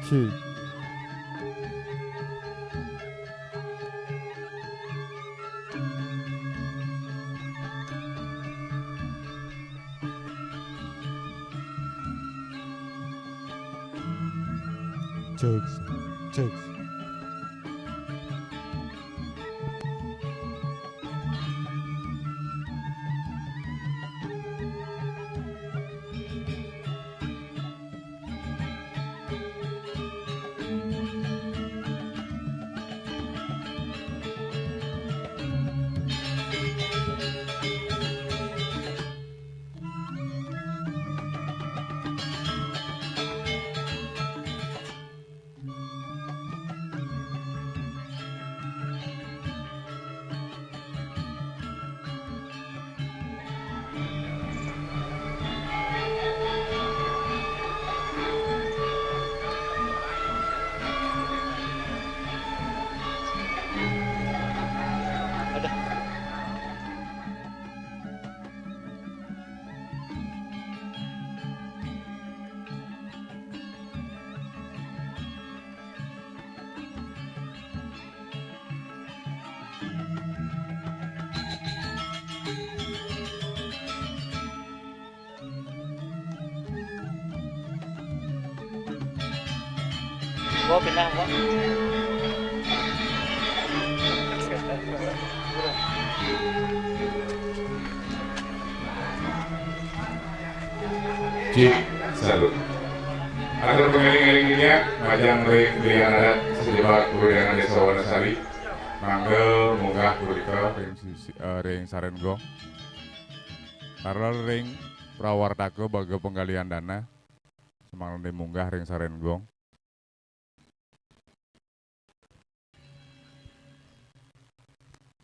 2. Jokes. Jokes. Gua pindah gua. Cik, salut. Atur pengiring-iringnya, majang rek pilihan adat sejebak kewirangan desa Wanasari. Manggel munggah kurika ring Sarenggong. Karena ring prawartake baga penggalian dana. Semang munggah ring Sarenggong.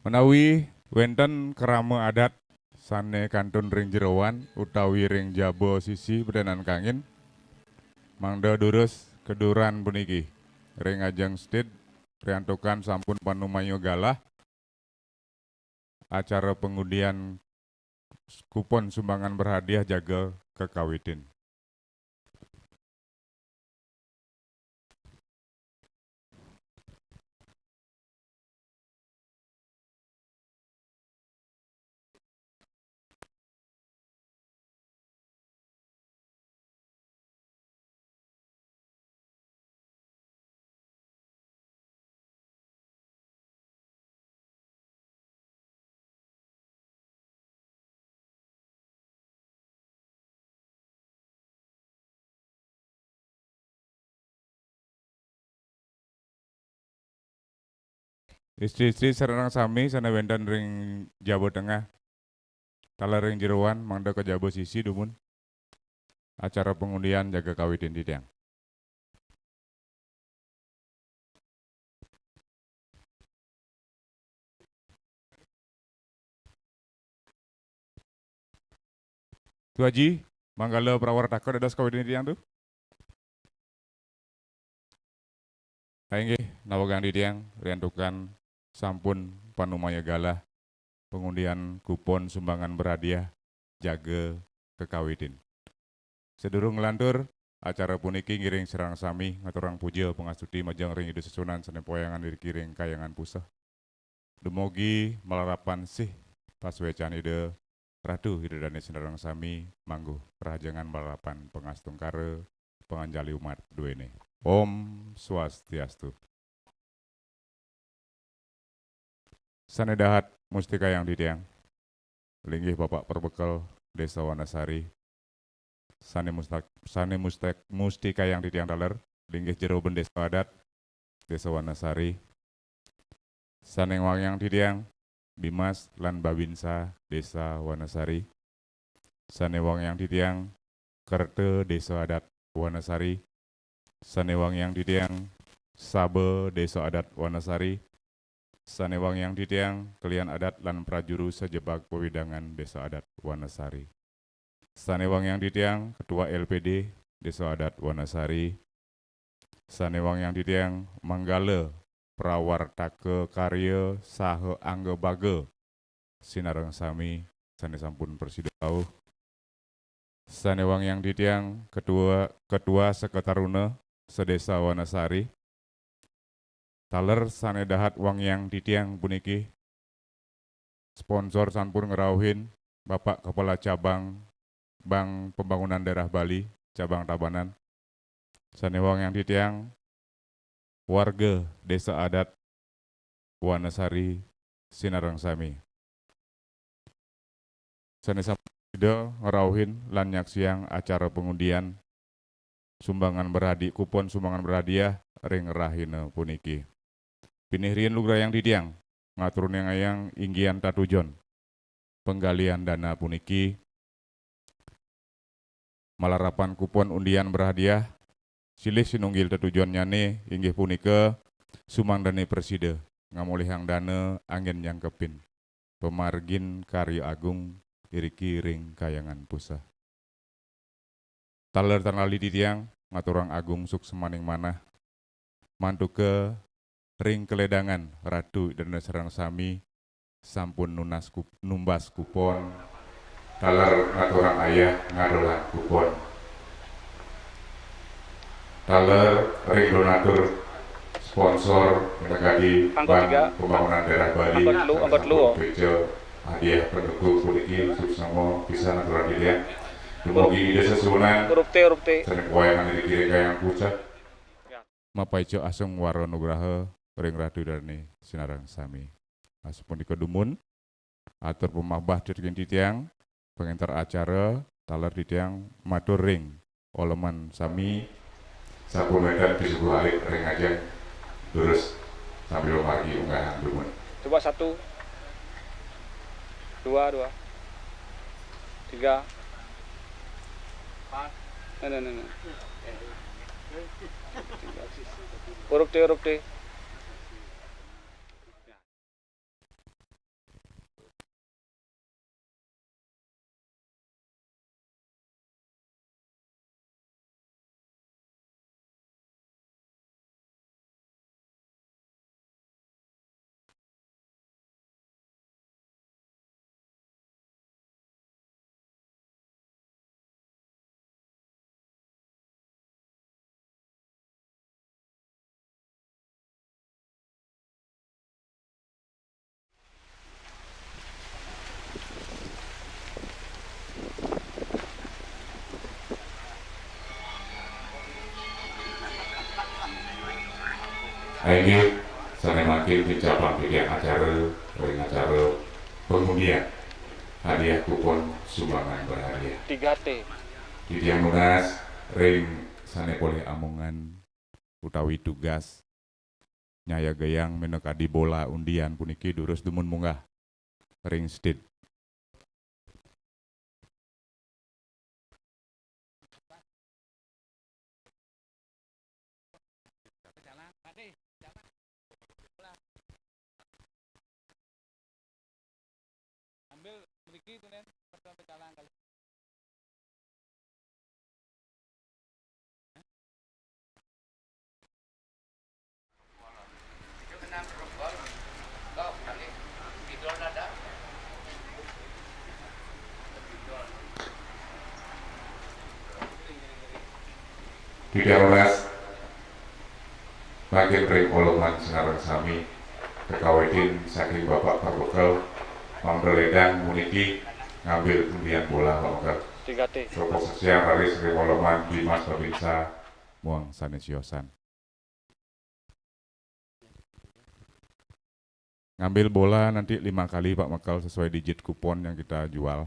Menawi wenten kerama adat sane kantun ring jerowan utawi ring jabo sisi bedanan kangin mangda durus keduran puniki ring ajeng sted riantukan sampun panumayo galah acara pengundian kupon sumbangan berhadiah jaga kekawitin. Istri-istri serang sami sana wenten ring jabo tengah kala ring jerowan mangda ke jabo sisi dumun acara pengundian jaga kawitin di tiang. Tu Haji, manggala prawartaka dados kawitin di tiang tu. Kainggih nawagang di tiang riantukan sampun panumaya galah pengundian kupon sumbangan berhadiah jaga kekawitin. Sedurung ngelantur acara puniki ngiring serang sami ngaturang puja pengasuti majang ring idu sesunan senepoyangan diri kiring kayangan pusah. Demogi melarapan sih pas wecan ide ratu ide dani senderang sami mangguh perajangan melarapan pengastung kare penganjali umat duene. Om Swastiastu. Sanedahat mustika yang ditiang. Linggih Bapak Perbekal Desa Wanasari. Mustika yang ditiang daler. Linggih jero Desa Adat Desa Wanasari. Saneng wang yang ditiang Bimas lan Babinsa Desa Wanasari. Sanewang yang ditiang Kerte Desa Adat Wanasari. Sanewang yang ditiang Sabe Desa Adat Wanasari. Sanewang yang ditiang kalian adat lan prajuru sejebak pewidangan Desa Adat Wanasari. Sanewang yang ditiang Ketua LPD Desa Adat Wanasari. Sanewang yang ditiang Manggala prawartake karya saha angga baga sinareng sami sane sampun persidau. Sanewang yang ditiang ketua seketaruna sedesa Wanasari. Taler sanedahat wang yang titiang puniki. Sponsor sampun ngerauhin Bapak Kepala Cabang Bank Pembangunan Daerah Bali, Cabang Tabanan. Sanewang yang titiang warga Desa Adat Wanasari Sinarangsami. Sanesa tidak ngerauhin lan nyaksiang acara pengundian sumbangan berhadi kupon sumbangan berhadiah ring rahina puniki. Pinih rien lugra yang titiang ngaturun yang ayang inggian tatujon penggalian dana puniki malarapan kupon undian berhadiah silih sinunggil tetujuannya nih inggih punika sumangdani preside ngamulihang dana angin yang kepin pemargin karya agung iriki ring kayangan pusah taler tanali titiang ngaturang agung suk semaning manah mantu ke ring keledangan ratu dan serang sami sampun numbas kupon taler ngaturang ayah ngadolan kupon taler ring donatur sponsor menegadi Bank Pembangunan Daerah Bali hadiah pendukung puniki suksamo bisa natural dilihat dumugi ide sesunan huruf T seneng wayangan diri kiri kayang pucat mapaico asung waro nugraha ring ratu darni sinarang sami asupun di kedumun atur pemabah dirgin titiang pengentar acara taler titiang matur ring oleman sami sampun medan disuguh alik ring aja terus sambil margi unggahan dumun coba 1 2 3 nah. Huruf T Ayo sana makin dicapang pikir acara ring acara pengundian hadiah kupon sumbangan berhadiah 3T di tiang lunas ring sana boleh amongan utawi tugas nyaya gayang menekadi bola undian puniki durus dumun munggah ring state di tiang lunas makin ring oloman sinarang sami kekawetin saking bapak Pak Manggeledang muniki ngambil undian bola Pak 3T Sopok Sesiang Haris Ring Oloman Dimas Babinsa Muang Sanesiosan ngambil bola nanti 5 kali Pak Mekal sesuai digit kupon yang kita jual.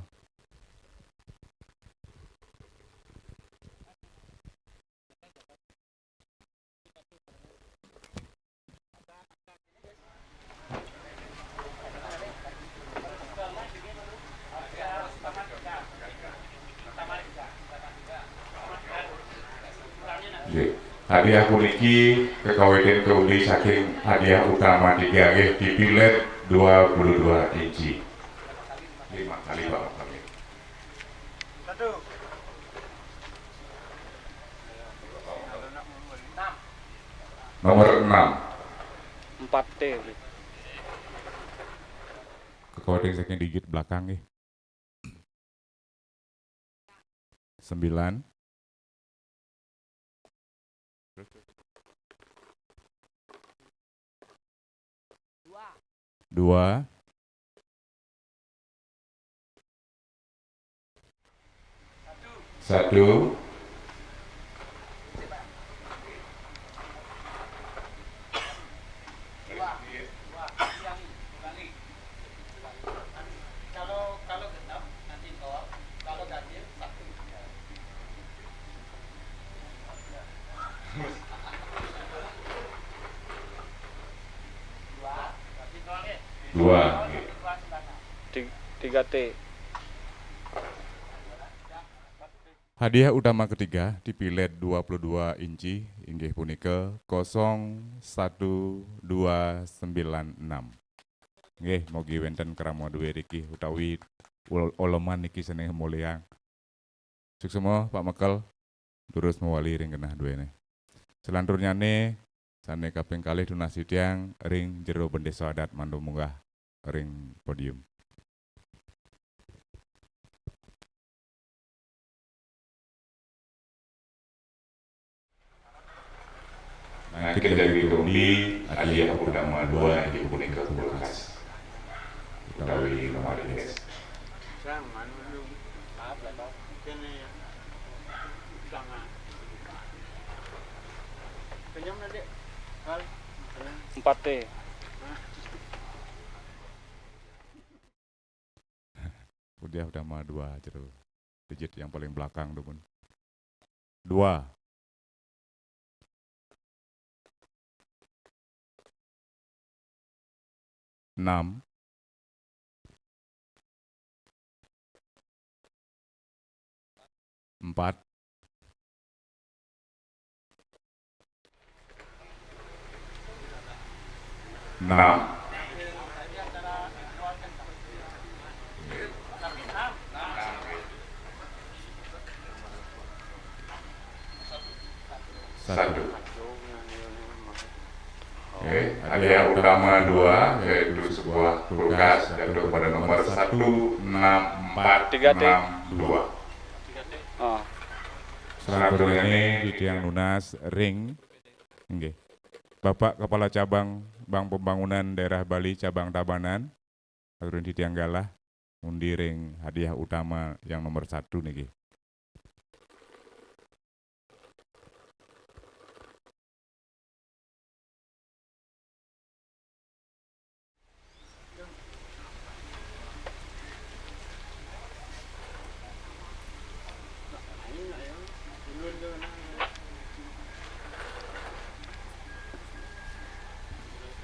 Hadiah puniki kekawitin keundi saking hadiah utama 3 dipilet 22 inci 5 kali Pak kami. Nomor 6 4T kekawitin saking digit belakang 9 terus 2, 1. Kalau genap nanti tol, kalau ganjil satu. Dua. 3T. Hadiah utama ketiga dipilih 22 inci inggih punika 01296. Nggih, mugi wonten krama duwe riki utawi oleman niki seneng mulyang. Suksema Pak Mekel terus mewali ring kenah duwene. Selanturnyane sane kaping kalih donasi tiyang ring jero Bendesa Adat mandu munggah ring podium. Nangkin dari Tombi, hadiah utama 2 inggih punika kulkas. Utawi lemari es. Empat T. Hadiah utama 2 jero. Digit yang paling belakang teman. 2. 6. 4. 6. 1. Oke, hadiah utama 2 yaitu sebuah kulkas jatuh pada nomor 16462. Ah. Selanjutnya ini di tiang lunas ring. Nggih. Bapak Kepala Cabang Bank Pembangunan Daerah Bali Cabang Tabanan turun di tiang galah undi ring hadiah utama yang nomor 1 niki.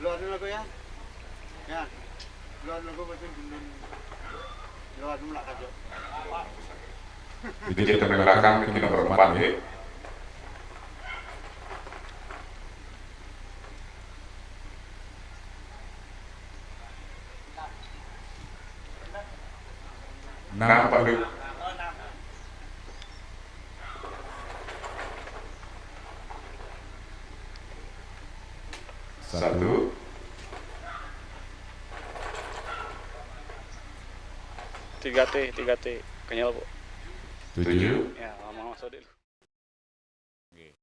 Luar dulu aku ya. Ya. Luar dulu aku dulu. Luar dulu lah aja. Jadi kita belakang ke nomor 4 nggih. Nah, Pak Duk. 1. 3T. Kenyal, Bu. 7. Ya, mau masuk dulu. Nggih.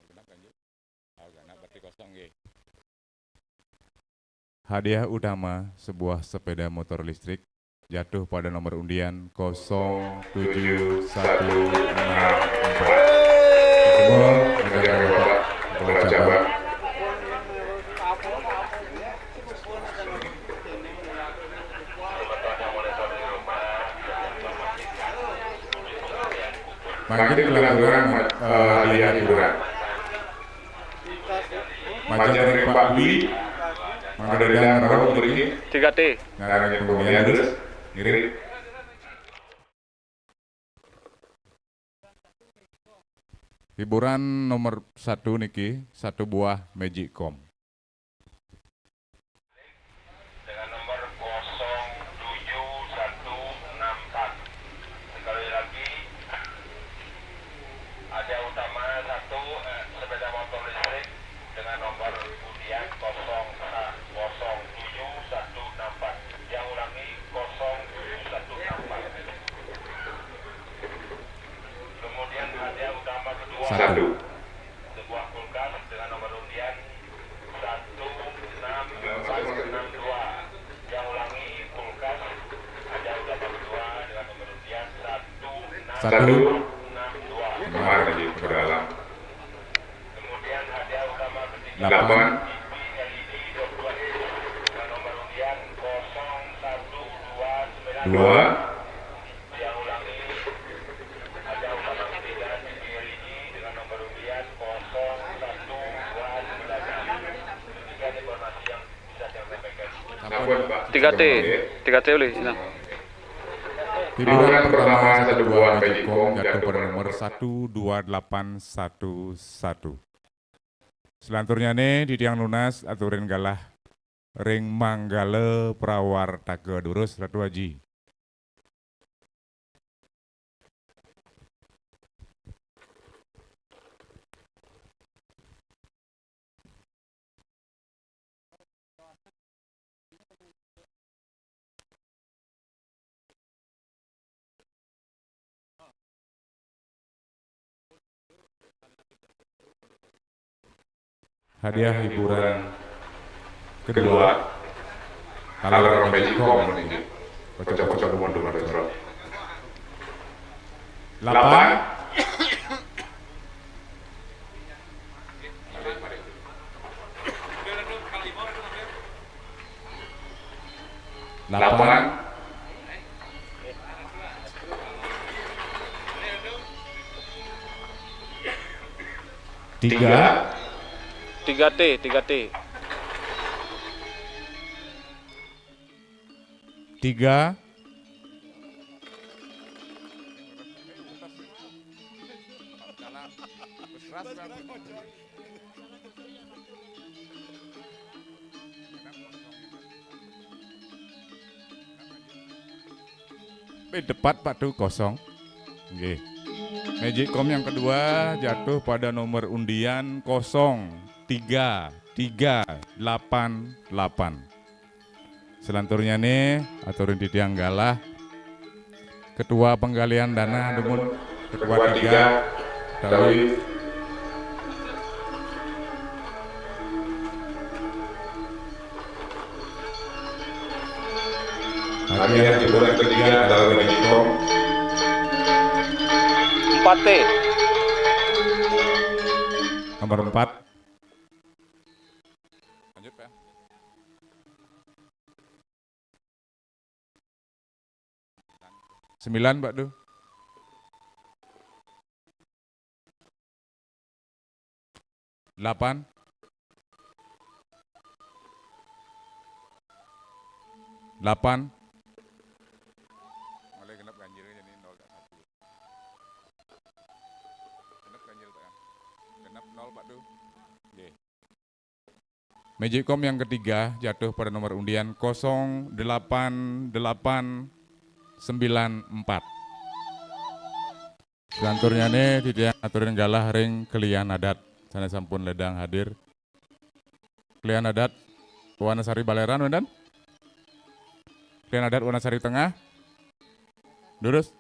Genap kan, Juk? Genap berarti kosong nggih. Hadiah utama sebuah sepeda motor listrik jatuh pada nomor undian 07164. Semua negara Bapak Kepala Cabang. Makin kelangsungan hadiah hiburan. Macam dari Pak Dwi, maka dari yang rawat beri 3T. ngarang yang kemudian terus ngirim. Hiburan nomor 1 niki, 1 buah Magicom. Dengan nomor 07164. Sekali lagi, ada utama 1 sepeda motor listrik dengan nomor undian 07164. Yang ulangi 07164. Kemudian hadiah utama kedua 1. sebuah kulkas dengan nomor undian Kemarin aja ke dalam. Kemudian hadiah utama ketiga 8 LED 22 dengan nomor undian 0129. 2 Yang ulangi hadiah utama ketiga TV LED dengan nomor undian 0129. Demikian informasi yang bisa saya sampaikan. Sampun, Pak. 3T, 3T boleh. Nah. Hiburan pertama 1 buah Magicom jatuh pada nomor 12811. Selanturnya nih di tiang lunas aturin galah ring Manggale Prawartaga Durus Ratu Haji. Hadiah hiburan kedua kalau Magicom ini kocok-kocok mundur retro 8 8 3 3T, 3T. 3 Depat Pak tuh kosong. Nggih. Magicom yang kedua jatuh pada nomor undian 033888. Selanturnya nih aturin di tiang galah Ketua Penggalian Dana Demun Ketua 3 Dawi hadiah hiburan ketiga adalah Magicom 4T. nomor 4. Lanjut Pak. 9 Pak tuh. 8 8 mulai genap ganjil ini 0 1. Genap ganjil Pak ya. Genap 0 Pak tuh. Nggih. Magicom yang ketiga jatuh pada nomor undian 08894. Selanturnya nih di tiang aturin galah ring kelian adat. Sana sampun ledang hadir. Kelian adat Wanasari Baleran Wendan. Kelian adat Wanasari Tengah. Lurus.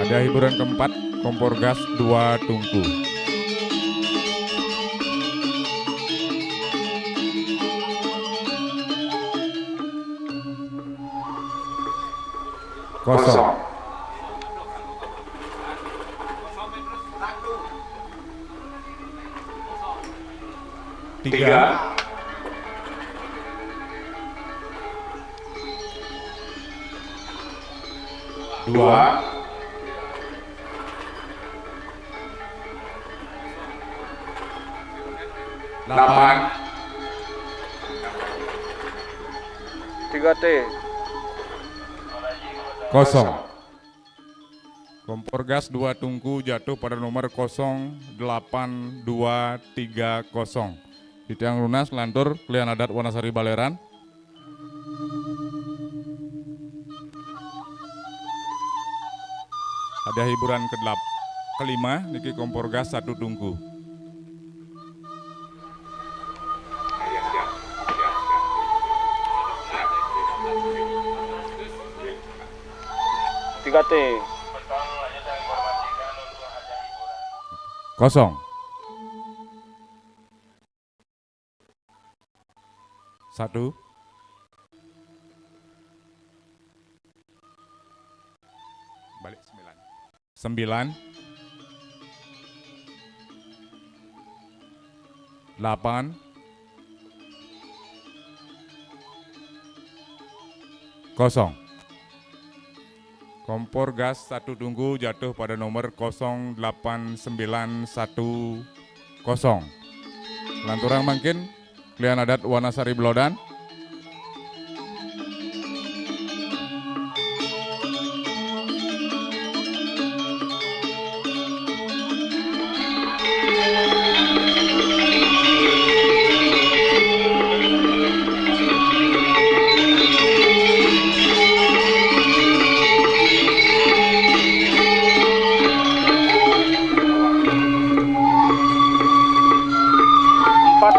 Ada hiburan keempat, kompor gas 2 tungku. Kosong. Tiga. 2 8 3T. kosong. Kompor gas 2 tungku jatuh pada nomor 08230. Di tiang lunas lantur Kelian Adat Wanasari Baleran. Ada hiburan kelima niki kompor gas 1 tungku. 3T. Betul, lanjut saya informasikan untuk ajang hiburan. Kosong. 1. Balik 9. 8. Kosong. Kompor gas 1 tunggu jatuh pada nomor 08910. Lanturang mungkin klien adat Wanasari Belodan.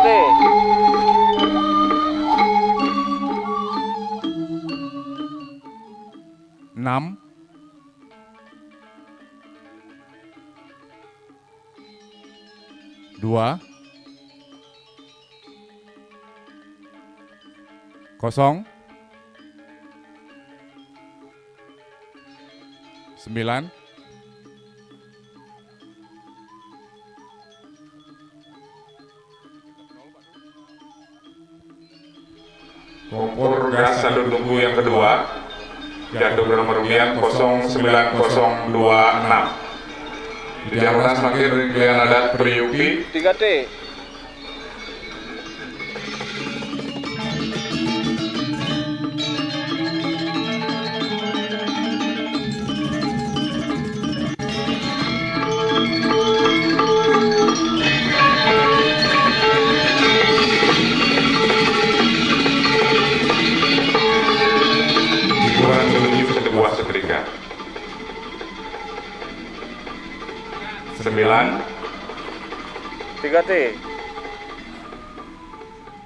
T. 6. 2. 0. 9. Kompor gas 1 tunggu yang kedua jatuh pada nomor undian 09026. Yang mana semakin klien adat Priyuki 3T. 9. 3T.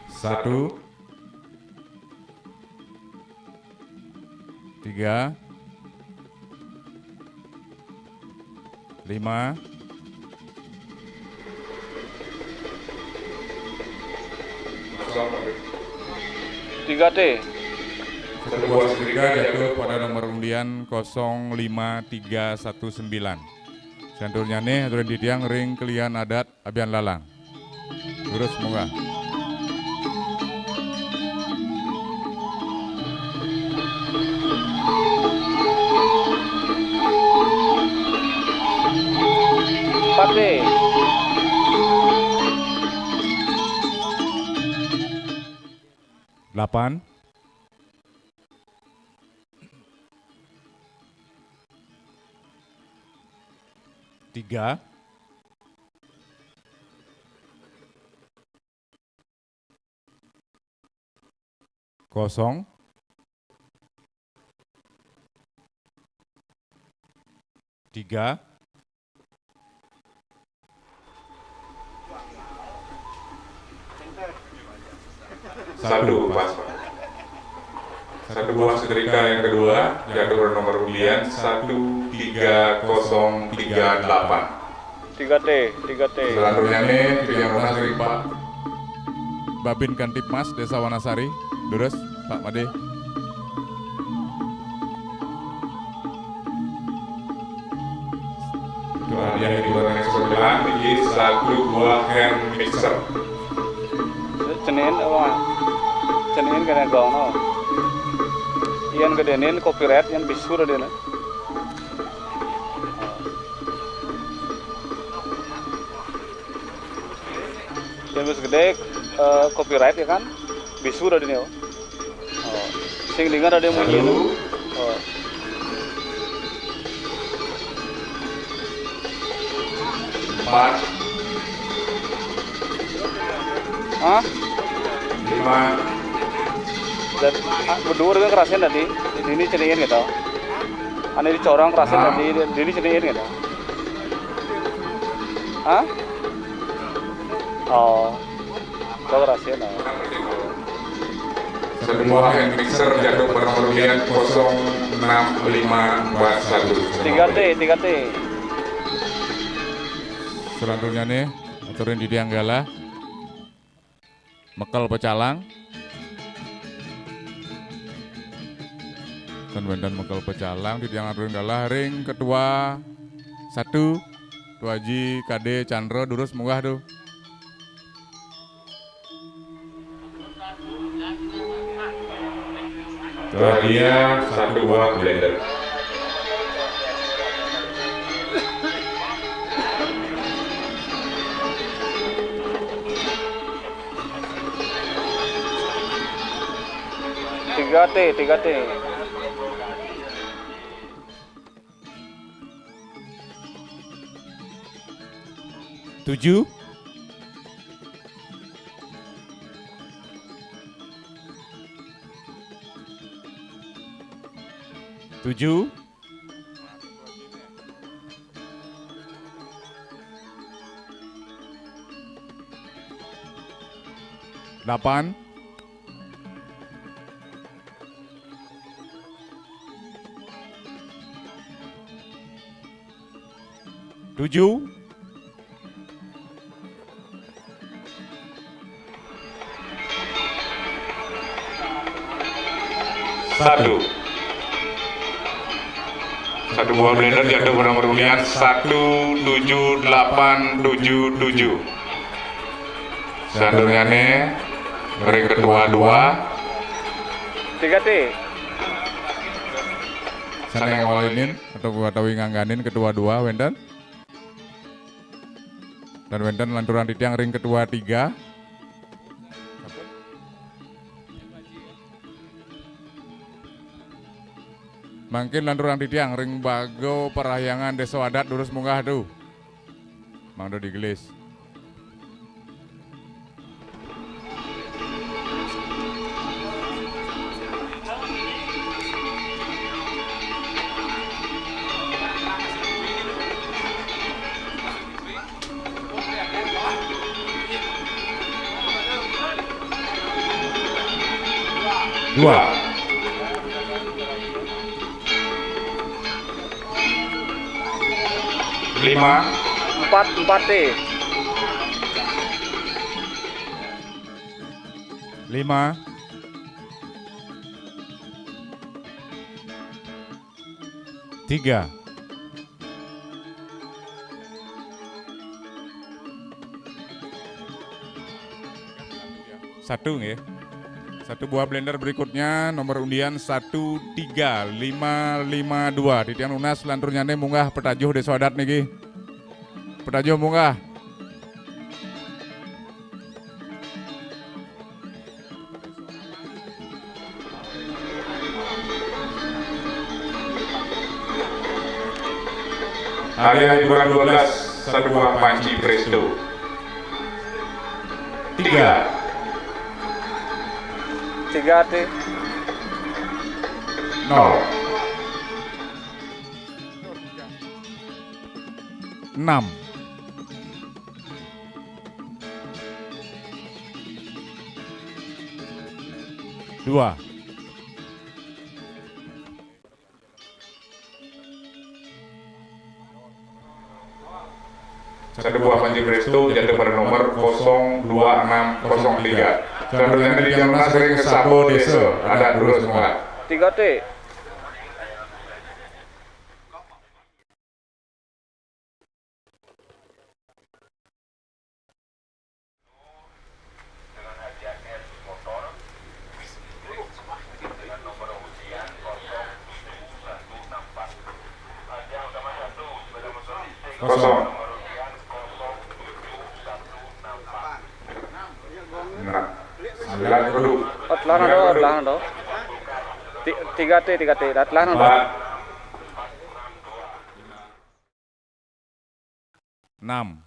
1. 3. 5. 3T. Satu buah setrika jatuh pada nomor undian 05319. Santurnya nih aturan di tiang ring klien adat Abian Lalang. Lurus semoga. Pate. 8. 3. 0. 3. 1 pas. Satu buah setrika yang kedua jatuh pada nomor undian 13038. 3T. 3T. Selanjutnya nih yang mana sering Pak? Babin Kantipmas Desa Wanasari. Lurus Pak Made. Itu hadiah hiburan yang ke-9 di 1 buah hand mixer. Cenin apa? Cenin kena gong no. Ian gedenin copyright yang bisur dia na. Yang bis gede copyright ya kan? Bisur dia nih. Oh. Sing dengar ada yang bunyi. Oh. Empat, Hah? 5, Dan berdua dengan kerasin tadi. Ini cenin gitu. Ane dicorong kerasin tadi. Ini cenin gitu. Hah? Oh. Kau kerasin oh. satu buah hand mixer jatuh pada nomor undian 059. 6541. 3T, 3T. Selanjutnya nih, aturin di tiang galah. Mekel pecalang. Dan mekel pecalang di tiang aturin galah. Ring kedua 1. Tuaji KD Chandra durus munggah tuh. Hadiah 1 buah blender. Tiga T. 7. 7. 8. 7. 1. 1 buah blender jatuh pada nomor undian 17877. Selanjutnya nih ring kedua 2. 3T. Sana yang awalinin atau gua tahu ngangganin kedua 2 wenten. Dan wenten lanturan di tiang ring kedua 3. Mungkin lanturan di tiang ring bago perahyangan desa adat durus munggah tuh. Mangdo digelis. Dua. 5. 4T. 5. 3. 1 nggih. 1 buah blender berikutnya nomor undian 13552 di tiang lunas lanturnya munggah petajuh desa adat niki. Petajuh munggah. Hadiah hiburan 12 1 buah panci presto. 3. 3T. 0. 6. 2. 1 buah panci presto jatuh pada nomor 02603. Selanjutnya di tiang lunas ring Sabo Desa adat durus munggah. 3T. 0. Nah, 9 kudu. Oh, telah nado. 3T. Telah nado. 6.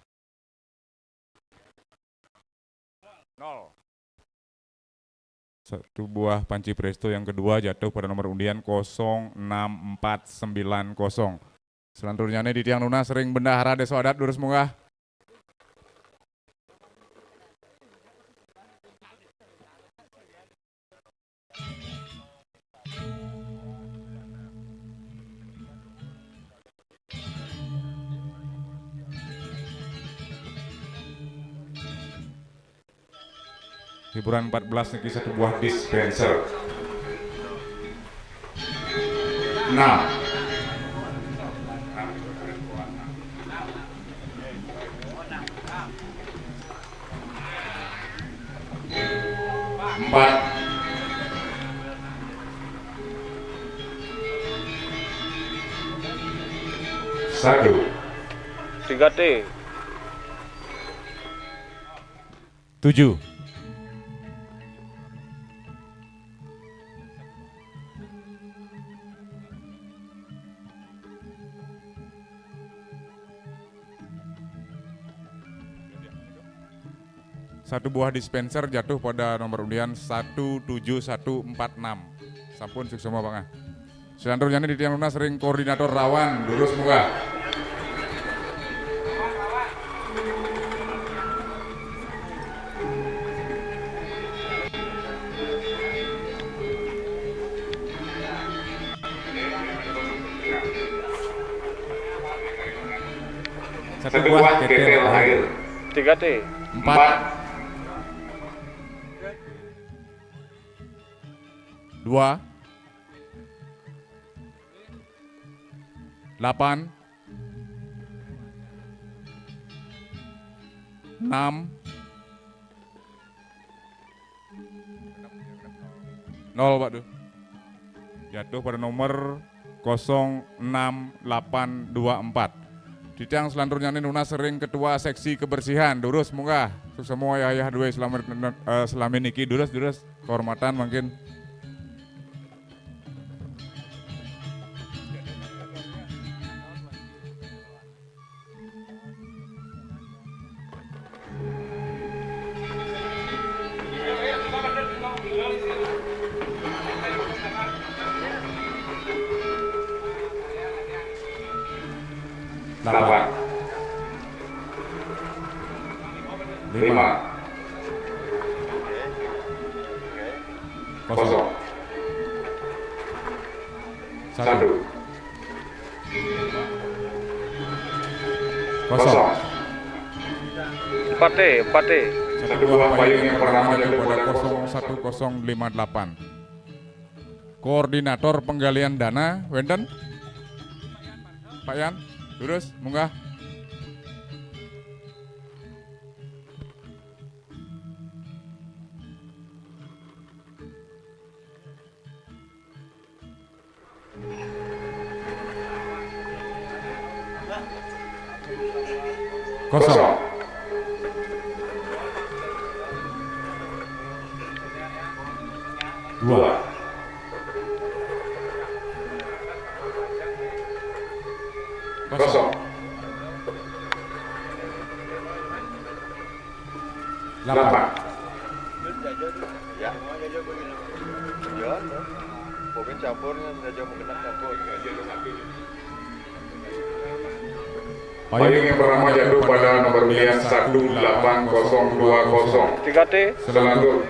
0. 1 buah panci presto yang kedua jatuh pada nomor undian 06490. Selanjutnya di tiang lunas ring bendahara desa adat durus munggah. Hiburan 14 niki satu buah dispenser. 6. 4. 1. 3T. 7. 1 buah dispenser jatuh pada nomor undian 17146. Sampun suksema Bang. Selanjutnya di tiang lunas ring koordinator rawan lurus munggah. Satu buah ketel air. 3T. 4. 2. 8. 6. 0 Pak tuh. Jatuh pada nomor 06824. Di tiang selanjutnya ini Nuna sering ketua seksi kebersihan durus munggah. Semua ayah dua selama niki durus kehormatan mungkin. Delapan. 5. 0. 1. 0. 4T. 4T. Satu buah payung yang pertama jatuh pada 01058. Koordinator penggalian dana Wenden Pak Yan lurus munggah. Kosong. 2. 0. 8. Ya, mau jajah begini. Ya, mungkin campurnya jajah mungkin campur. Payung yang pertama jatuh pada nomor undian 18020. 3T. Selanjutnya.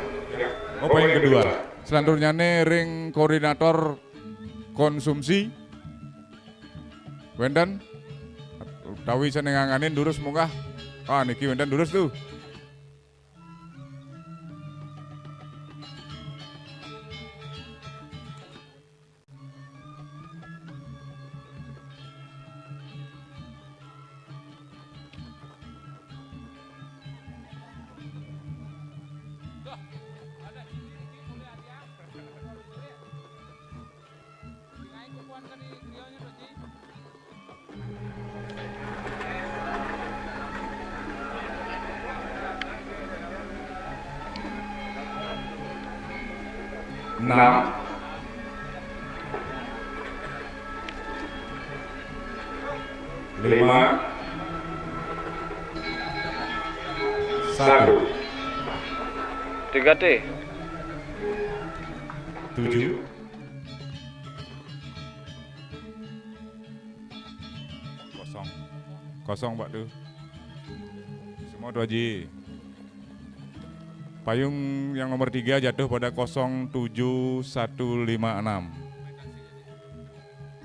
Oh, payung kedua. Selanjutnya nih ring koordinator konsumsi Wenden tawi senenganganin durus munggah. Ah niki Wenden durus tuh. Enam. 5. 1. 3T. 7. 0 Pak tuh. Semua 2G. Payung yang nomor 3 jatuh pada 07156.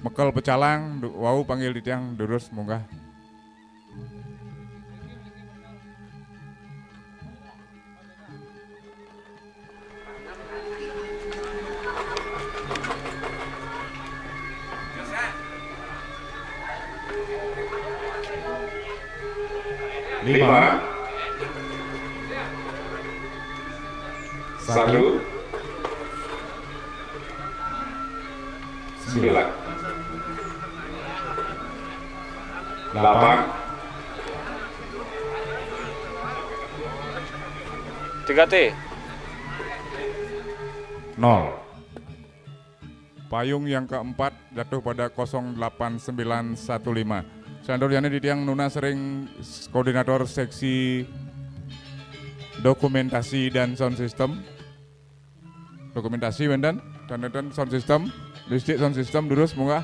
Mekel pecalang, wau panggil di tiang durus munggah. 5 1 9 8 3T. 0. Payung yang keempat jatuh pada 08915. Selanjutnya di tiang Nuna sering koordinator seksi dokumentasi dan sound system. Dokumentasi Wendan dan sound system, listrik sound system durus munggah.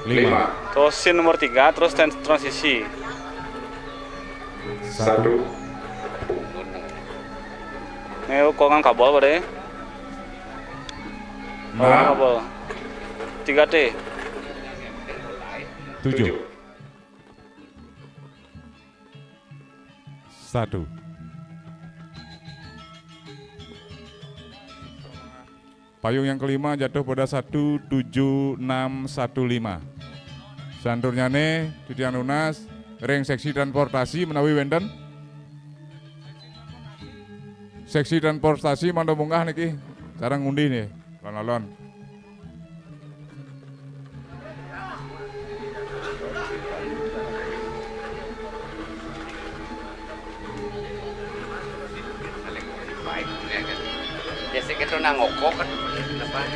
Lima. Terus scene nomor 3, terus transisi. 1 Ini kongan kabel pada ya? Kongan 6 kabel. 3T. 7. 1. Payung yang kelima jatuh pada 17615. Selanjutnya nih di tiang lunas ring seksi transportasi menawi wenten. Seksi transportasi mantap munggah niki. Cara ngundi nih, lon-lon. Biasa kita nangokok kan apa?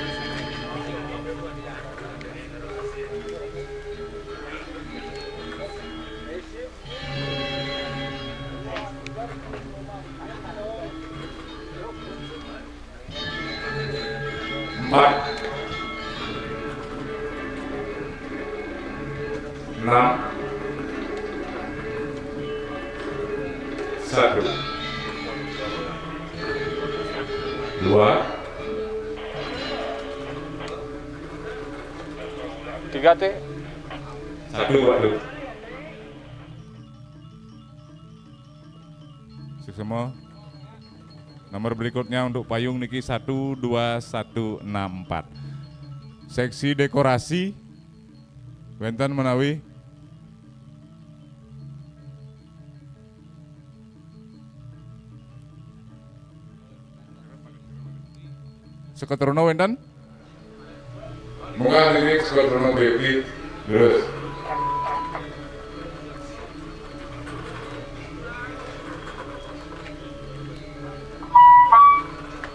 Empat 6 1 2 3T. 1 waduh. Semua. Nomor berikutnya untuk payung niki 12164. Seksi dekorasi wenten menawi Seketrono wenten Munggah niki Skuadron BP terus.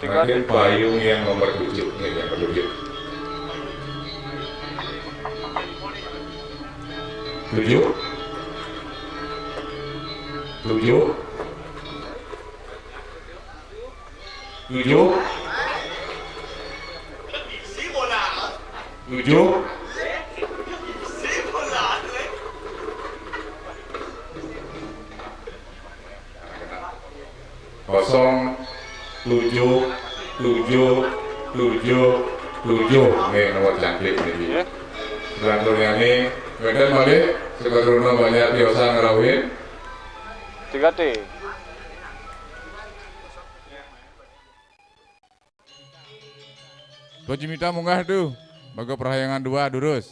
Terakhir payung yang nomor 7 ini yang perlu dia. 7 7 7 7 7 nih nomor jangkrik ini. Selanjutnya nih, kemudian balik sekedar banyak biasa ngerawin. 3T. Bojimita munggah tuh. Baga perhayangan 2 durus.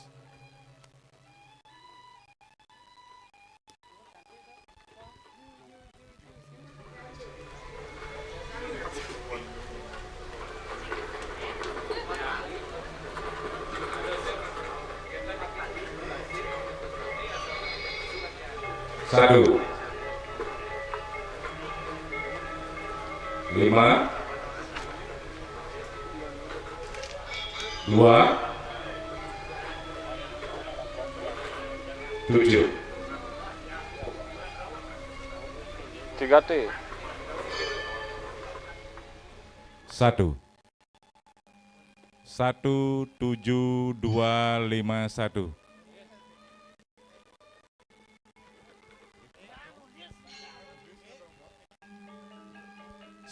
Satu 5 2 7 3T. 1 17251.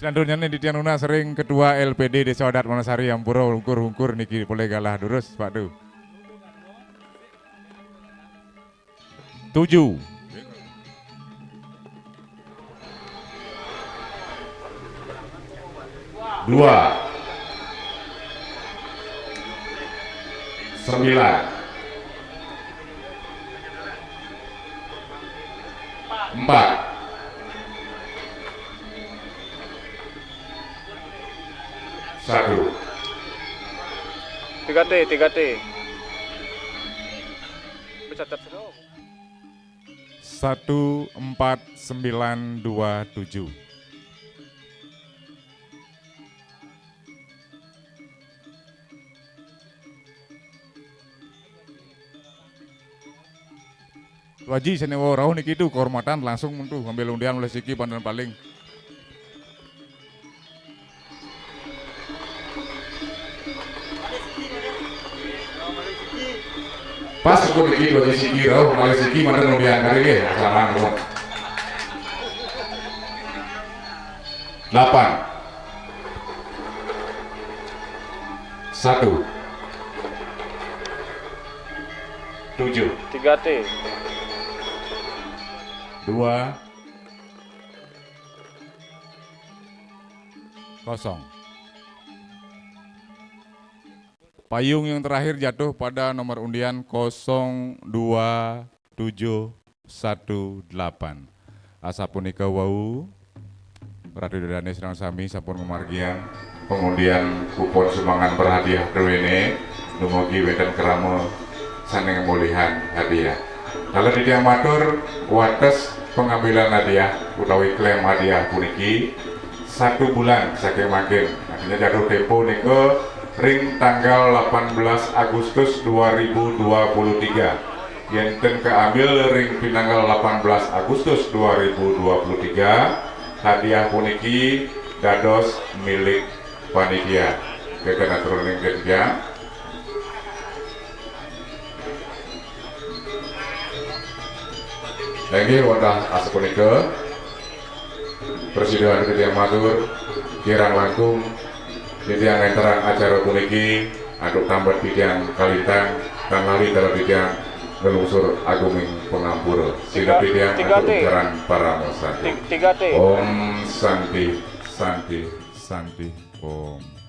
Selanjutnya nih di tiang Nuna sering ketua LPD Desa Wadat Wonosari yang pura hungkur niki boleh galah durus Pak Du. 7 2, 9, 4, 1. 3T. Bercatat sudah. 14927. Waji senewo rauh niki itu kehormatan langsung untuk ambil undian oleh Siki pandan paling. Pas aku niki Waji Siki rauh oleh Siki pandan undian kali ini sama nuwun. 8, 1, 7, 3T. 2, 0. Payung yang terakhir jatuh pada nomor undian 02718. Asapunika wau Ratu Dodane Serang Sami sampun memargian pengundian kupon sumbangan berhadiah dewene dumugi weten keramo saning mulihan hadiah. Kalau tidak matur wates pengambilan hadiah utawi klaim hadiah puniki 1 bulan saking makin artinya jatuh tempo niko ring tanggal 18 Agustus 2023 yenten keambil ring tanggal 18 Agustus 2023 hadiah puniki dados milik panitia kekena turuning ketiga. Lagi wadah asapunika Presiden Titiang matur kirang langkung Titiang enteran acara puniki aduk tambat Titiang kalintang tangali dalam Titiang ngelungsur agunging pengampura sida Titiang aduk jaran para mosati 3T. Om Santi Santi Santi Om.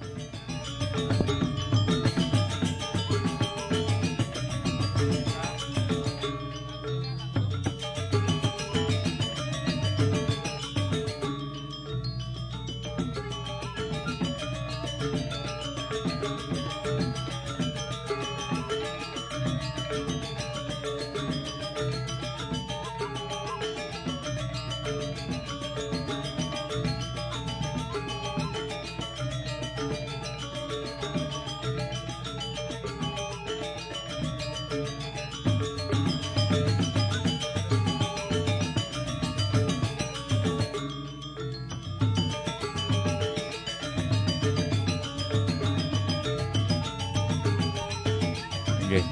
Nggih.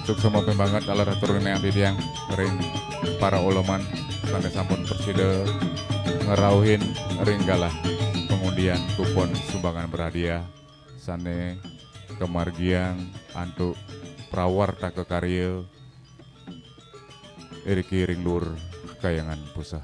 Sukses moga banget ala turun yang Titiang ring para uleman sampai sampun persida ngerauhin ring galah pengundian kupon sumbangan berhadiah sane kemargian antuk prawarta kekarya Eriki ring lur kayangan pusah.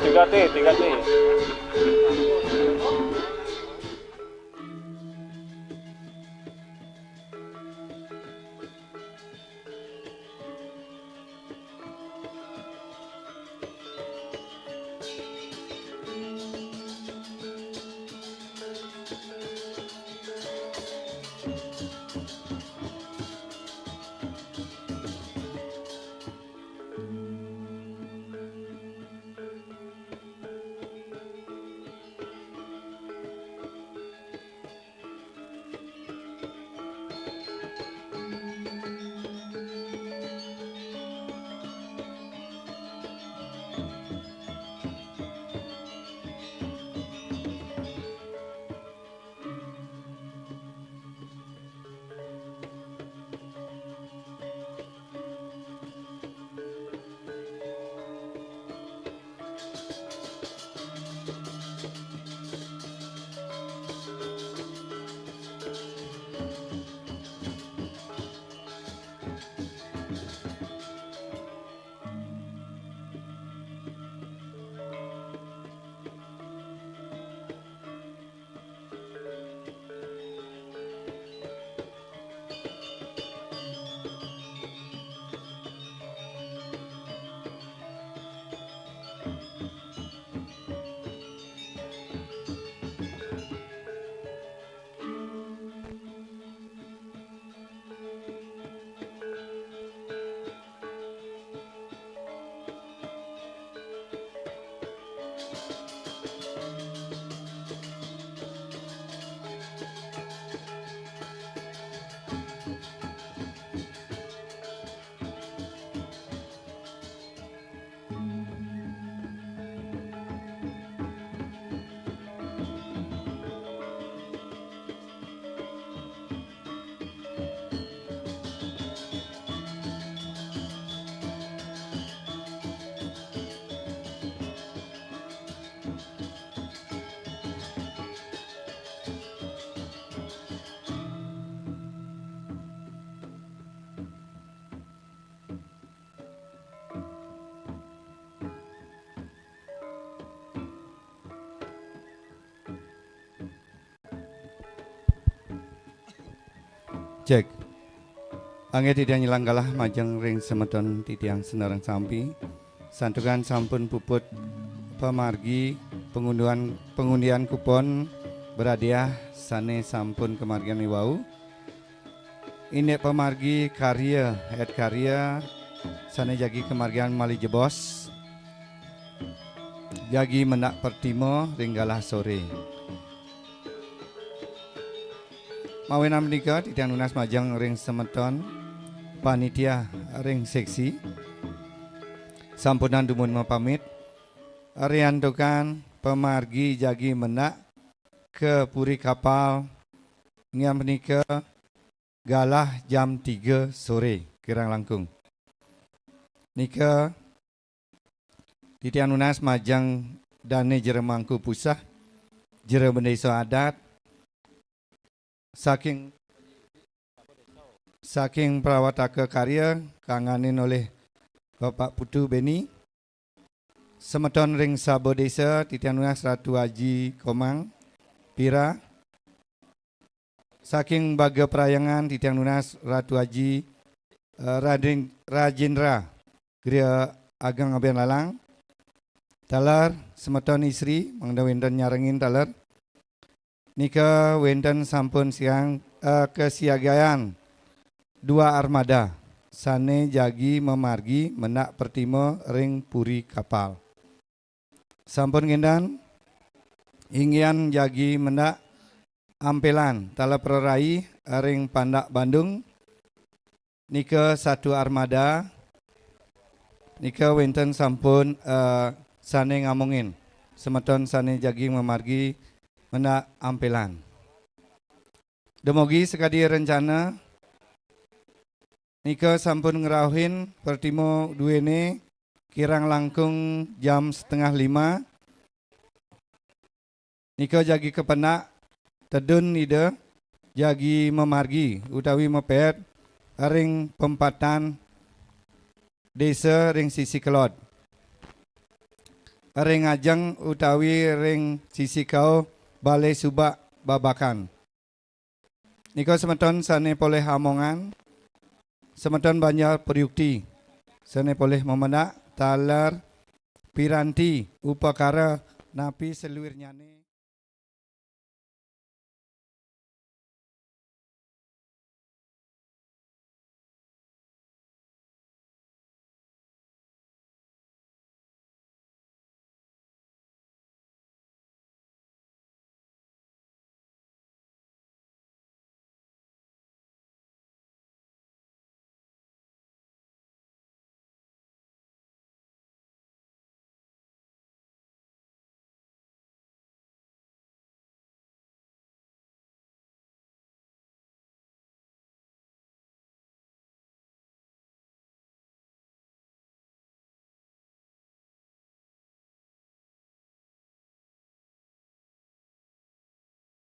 3T. Cek. Angge titiang nyilang kalah majeng ring semeton titiang senerang sampi. Santukan sampun puput pemargi pengundian kupon berhadiah sane sampun kemargian wau. Ini pemargi karya sane jagi kemargian mali jebos. Jagi menak pertimo ringgalah sore. Mawenam menika titiang lunas majang ring semeton panitia ring seksi sampunan dumun mapamit ariantokan pemargi jagi menak ke puri kapal ngam menika galah jam 3 sore kirang langkung nika titiang lunas majang dane jeremangku pusah jere bendesa adat saking perawataka karya kanganin oleh Bapak Putu Beni semeton ring Sabo Desa titiang lunas Ratu Haji Komang Pira saking baga perayangan titiang lunas Ratu Haji Rajendra Gria Ageng Abian Lalang talar semeton istri mangda wenten nyarengin talar nika wenten sampun siang kesiagaan 2 armada sane jagi memargi menak pertimo ring puri kapal. Sampun ngendan inggian jagi menak ampelan tala perai ring Pandak Bandung nika 1 armada nika wenten sampun sane ngamungin semeton sane jagi memargi menak ampelan. Demogi sekadi rencana nika sampun ngerauhin pertimo duene kirang langkung jam 4:30 nika jagi kepenak tedun ide jagi memargi utawi mepet ring pempatan desa ring sisi kelot ring ajeng utawi ring sisi kau balai subak babakan. Niko semeton sane poleh amongan, semeton banjar periukti, sane poleh memenak talar piranti upakara napi seluirnyane.